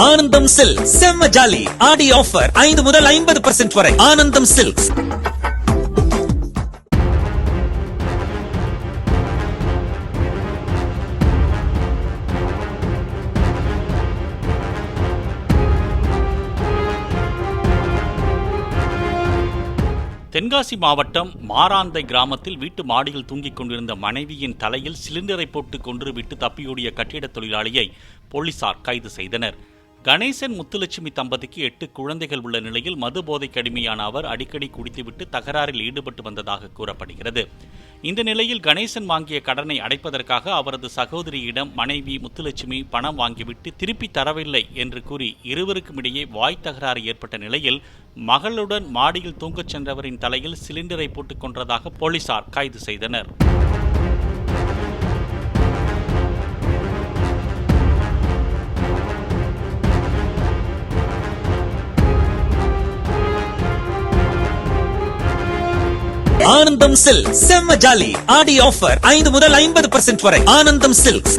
ஆனந்தம் சில்க் செம்ம ஜாலி ஆடி ஆஃபர் 5 முதல் 50% வரை. ஆனந்தம் சில்க்ஸ். தென்காசி மாவட்டம் மாராந்தை கிராமத்தில் வீட்டு மாடியில் தூங்கிக் கொண்டிருந்த மனைவியின் தலையில் சிலிண்டரை போட்டு கொன்றுவிட்டு தப்பியோடிய கட்டிடத் தொழிலாளியை போலீசார் கைது செய்தனர். கணேசன் முத்துலட்சுமி தம்பதிக்கு 8 குழந்தைகள் உள்ள நிலையில் மது போதைக்கு அடிமையான அவர் அடிக்கடி குடித்துவிட்டு தகராறில் ஈடுபட்டு வந்ததாக கூறப்படுகிறது. இந்த நிலையில் கணேசன் வாங்கிய கடனை அடைப்பதற்காக அவரது சகோதரியிடம் மனைவி முத்துலட்சுமி பணம் வாங்கிவிட்டு திருப்பி தரவில்லை என்று கூறி இருவருக்கும் இடையே வாய் தகராறு ஏற்பட்ட நிலையில் மகளுடன் மாடியில் தூங்கச் சென்றவரின் தலையில் சிலிண்டரை போட்டுக் கொன்றதாக போலீசார் கைது செய்தனர். ஆனந்தம் சில்க் செம்ம ஜாலி ஆடி ஆஃபர் 5 முதல் 50% வரை. ஆனந்தம் சில்க்ஸ்.